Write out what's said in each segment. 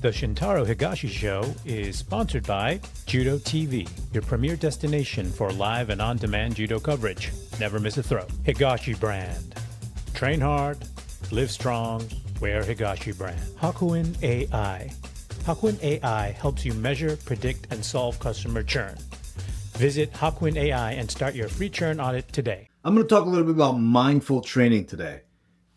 The Shintaro Higashi Show is sponsored by Judo TV, your premier destination for live and on-demand judo coverage. Never miss a throw. Higashi brand. Train hard, live strong, wear Higashi brand. Hakuin AI. Hakuin AI helps you measure, predict, and solve customer churn. Visit Hakuin AI and start your free churn audit today. I'm going to talk a little bit about mindful training today.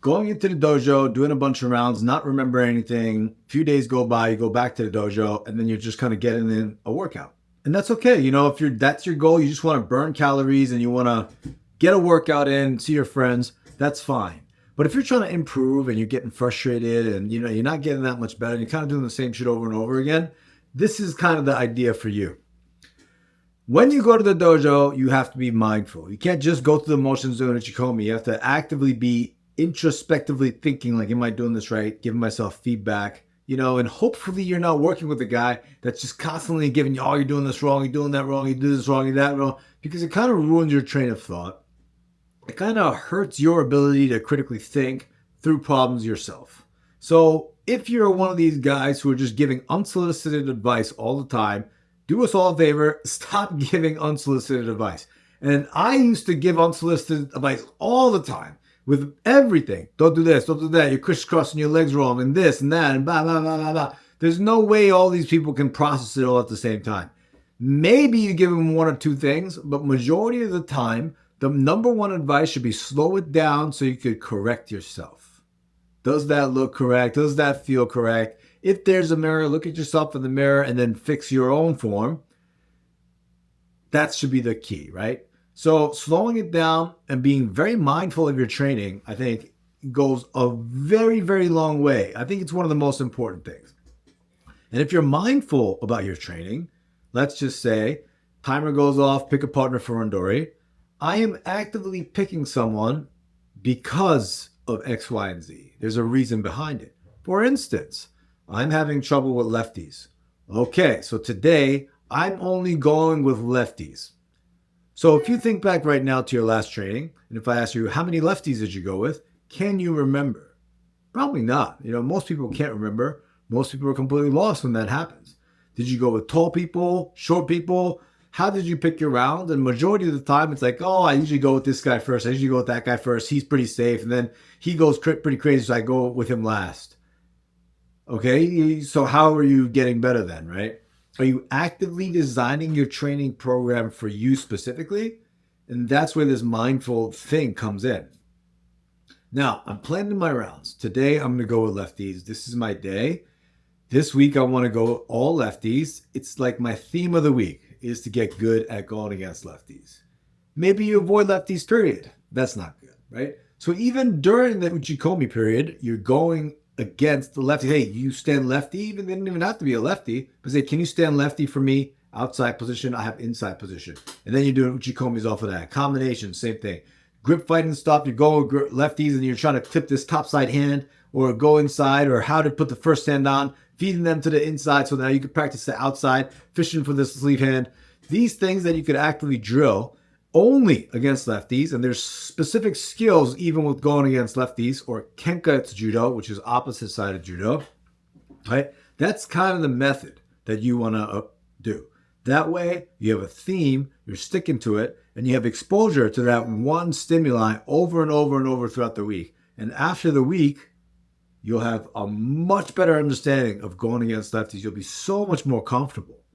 Going into the dojo, doing a bunch of rounds, not remembering anything. A few days go by, you go back to the dojo, and then you're just kind of getting in a workout. And that's okay. You know, if that's your goal, you just want to burn calories and you want to get a workout in, see your friends, that's fine. But if you're trying to improve and you're getting frustrated and you're not getting that much better, and you're kind of doing the same shit over and over again, this is kind of the idea for you. When you go to the dojo, you have to be mindful. You can't just go through the motions doing Uchikomi. You have to actively be introspectively thinking like, am I doing this right? Giving myself feedback, and hopefully you're not working with a guy that's just constantly giving you, oh, you're doing this wrong, you're doing that wrong, you do this wrong, you're that wrong, because it kind of ruins your train of thought. It kind of hurts your ability to critically think through problems yourself. So if you're one of these guys who are just giving unsolicited advice all the time, do us all a favor, stop giving unsolicited advice. And I used to give unsolicited advice all the time. With everything. Don't do this, don't do that. You're crisscrossing your legs wrong and this and that and blah, blah, blah, blah, blah. There's no way all these people can process it all at the same time. Maybe you give them one or two things, but majority of the time, the number one advice should be slow it down so you could correct yourself. Does that look correct? Does that feel correct? If there's a mirror, look at yourself in the mirror and then fix your own form. That should be the key, right? So slowing it down and being very mindful of your training, I think, goes a very, very long way. I think it's one of the most important things. And if you're mindful about your training, let's just say, timer goes off, pick a partner for Randori. I am actively picking someone because of X, Y, and Z. There's a reason behind it. For instance, I'm having trouble with lefties. Okay, so today I'm only going with lefties. So if you think back right now to your last training, and if I ask you, how many lefties did you go with? Can you remember? Probably not. Most people can't remember. Most people are completely lost when that happens. Did you go with tall people, short people? How did you pick your round? And majority of the time, it's like, oh, I usually go with this guy first. I usually go with that guy first. He's pretty safe. And then he goes pretty crazy, so I go with him last. Okay, so how are you getting better then, right? Are you actively designing your training program for you specifically? And that's where this mindful thing comes in. Now, I'm planning my rounds. Today, I'm going to go with lefties. This is my day. This week, I want to go all lefties. It's like my theme of the week is to get good at going against lefties. Maybe you avoid lefties, period. That's not good, right? So even during the Uchikomi period, you're going against the lefty. Hey, you stand lefty, even they didn't even have to be a lefty, but say, can you stand lefty for me? Outside position, I have inside position. And then you're doing uchikomis off of that. Combination, same thing. Grip fighting stop, you're going with lefties and you're trying to tip this topside hand or go inside, or how to put the first hand on, feeding them to the inside so now you can practice the outside, fishing for this sleeve hand. These things that you could actively drill only against lefties, and there's specific skills even with going against lefties, or Kenkatsu Judo, which is opposite side of Judo, right? That's kind of the method that you want to do. That way, you have a theme, you're sticking to it, and you have exposure to that one stimuli over and over and over throughout the week. And after the week, you'll have a much better understanding of going against lefties. You'll be so much more comfortable.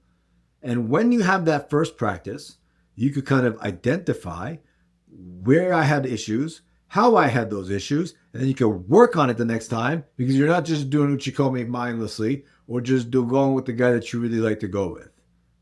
And when you have that first practice, you could kind of identify where I had issues, how I had those issues, and then you can work on it the next time, because you're not just doing Uchikomi mindlessly or just going with the guy that you really like to go with,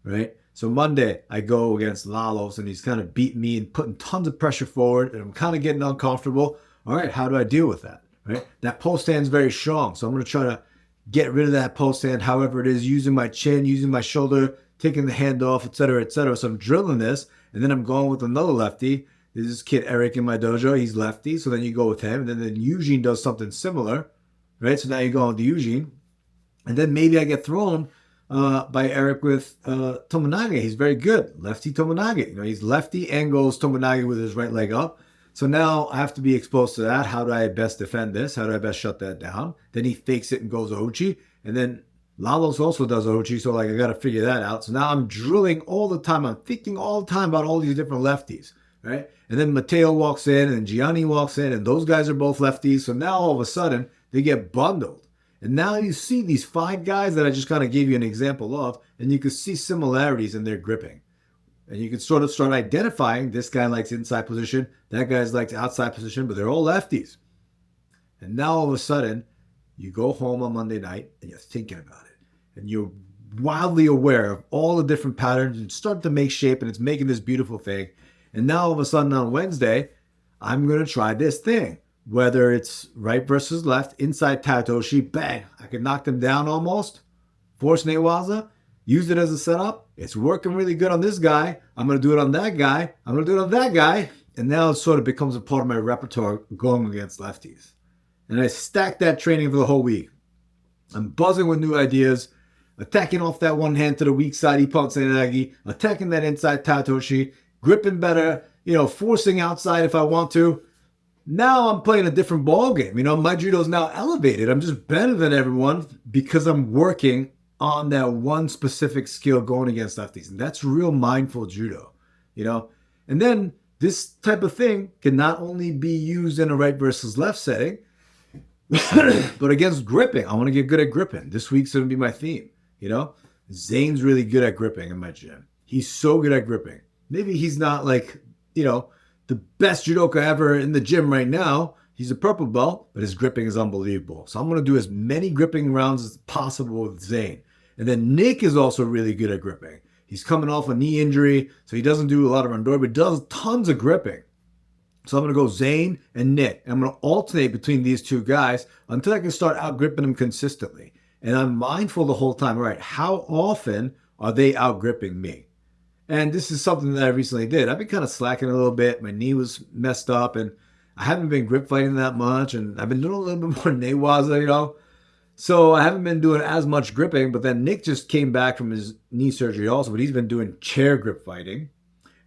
right? So Monday, I go against Lalos, and he's kind of beating me and putting tons of pressure forward, and I'm kind of getting uncomfortable. All right, how do I deal with that, right? That post hand's very strong, so I'm going to try to get rid of that post hand, however it is, using my chin, using my shoulder, taking the hand off, etc., etc. So I'm drilling this, and then I'm going with another lefty. There's this kid, Eric, in my dojo. He's lefty, so then you go with him. And then Eugene does something similar, right? So now you go on to Eugene. And then maybe I get thrown by Eric with Tomonage. He's very good. Lefty Tomonage. He's lefty and goes Tomonage with his right leg up. So now I have to be exposed to that. How do I best defend this? How do I best shut that down? Then he fakes it and goes Ouchi. And then Lalos also does Orochi, so like I got to figure that out. So now I'm drilling all the time. I'm thinking all the time about all these different lefties, right? And then Mateo walks in and Gianni walks in, and those guys are both lefties. So now all of a sudden they get bundled. And now you see these 5 guys that I just kind of gave you an example of, and you can see similarities in their gripping. And you can sort of start identifying this guy likes inside position, that guy's likes outside position, but they're all lefties. And now all of a sudden, you go home on Monday night and you're thinking about it. And you're wildly aware of all the different patterns and start to make shape, and it's making this beautiful thing. And now all of a sudden on Wednesday, I'm going to try this thing. Whether it's right versus left, inside Tatoshi, bang, I can knock them down almost. Force Newaza, use it as a setup. It's working really good on this guy. I'm going to do it on that guy. I'm going to do it on that guy. And now it sort of becomes a part of my repertoire going against lefties. And I stack that training for the whole week. I'm buzzing with new ideas, attacking off that one hand to the weak side, Ippon Senagi, attacking that inside Tatoshi, gripping better, forcing outside if I want to. Now I'm playing a different ball game. My judo is now elevated. I'm just better than everyone because I'm working on that one specific skill going against lefties. And that's real mindful judo, And then this type of thing can not only be used in a right versus left setting, but against gripping. I want to get good at gripping. This week's going to be my theme, Zane's really good at gripping in my gym. He's so good at gripping. Maybe he's not like, the best judoka ever in the gym right now. He's a purple belt, but his gripping is unbelievable. So I'm going to do as many gripping rounds as possible with Zane. And then Nick is also really good at gripping. He's coming off a knee injury, so he doesn't do a lot of Randori, but does tons of gripping. So I'm going to go Zane and Nick. And I'm going to alternate between these 2 guys until I can start out-gripping them consistently. And I'm mindful the whole time, all right, how often are they out-gripping me? And this is something that I recently did. I've been kind of slacking a little bit. My knee was messed up, and I haven't been grip fighting that much. And I've been doing a little bit more newaza, So I haven't been doing as much gripping. But then Nick just came back from his knee surgery also, but he's been doing chair grip fighting.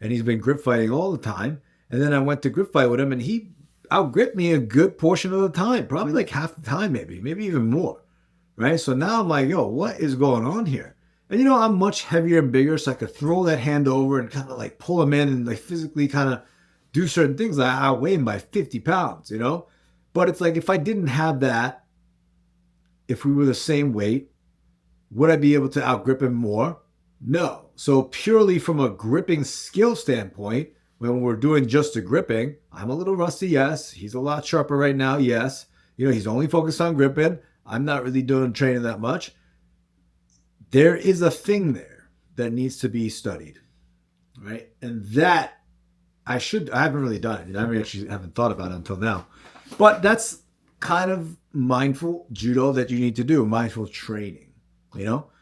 And he's been grip fighting all the time. And then I went to grip fight with him, and he out-gripped me a good portion of the time. Probably like half the time, maybe even more. Right? So now I'm like, yo, what is going on here? And I'm much heavier and bigger, so I could throw that hand over and kind of like pull him in and like physically kind of do certain things. I outweigh him by 50 pounds, But it's like if I didn't have that, if we were the same weight, would I be able to outgrip him more? No. So purely from a gripping skill standpoint, when we're doing just the gripping, I'm a little rusty, yes. He's a lot sharper right now, yes. He's only focused on gripping. I'm not really doing training that much. There is a thing there that needs to be studied, right? And that I haven't really done it. I haven't thought about it until now. But that's kind of mindful judo that you need to do, mindful training,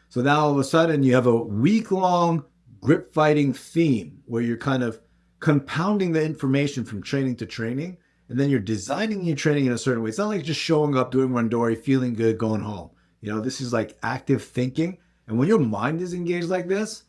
So now all of a sudden you have a week-long grip fighting theme where you're kind of compounding the information from training to training, and then you're designing your training in a certain way. It's not like just showing up, doing Randori, feeling good, going home. This is like active thinking. And when your mind is engaged like this,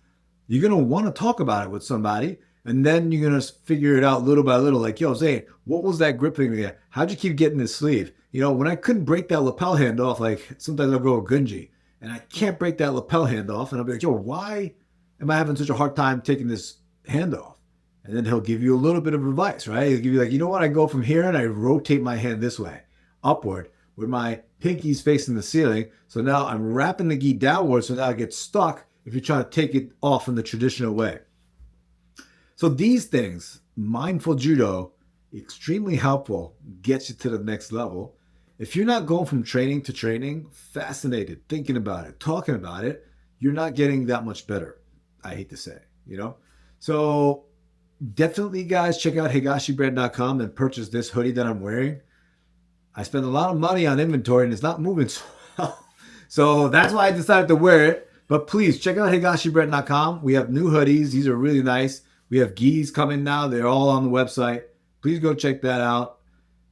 you're going to want to talk about it with somebody. And then you're going to figure it out little by little. Like, yo, Zane, what was that grip thing again? How'd you keep getting this sleeve? When I couldn't break that lapel hand off, like sometimes I'll go with Gunji. And I can't break that lapel hand off. And I'll be like, yo, why am I having such a hard time taking this hand off? And then he'll give you a little bit of advice, right? He'll give you like, you know what? I go from here and I rotate my hand this way, upward, with my pinkies facing the ceiling. So now I'm wrapping the gi downward, so now I get stuck if you're trying to take it off in the traditional way. So these things, mindful judo, extremely helpful, gets you to the next level. If you're not going from training to training, fascinated, thinking about it, talking about it, you're not getting that much better, I hate to say, So definitely, guys, check out higashibrand.com and purchase this hoodie that I'm wearing. I spend a lot of money on inventory and it's not moving so well. So that's why I decided to wear it. But please check out higashibrand.com. We have new hoodies. These are really nice. We have gis coming now. They're all on the website. Please go check that out.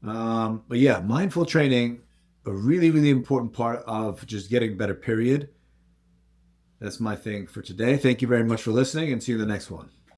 But yeah, mindful training, a really, really important part of just getting better, period. That's my thing for today. Thank you very much for listening and see you in the next one.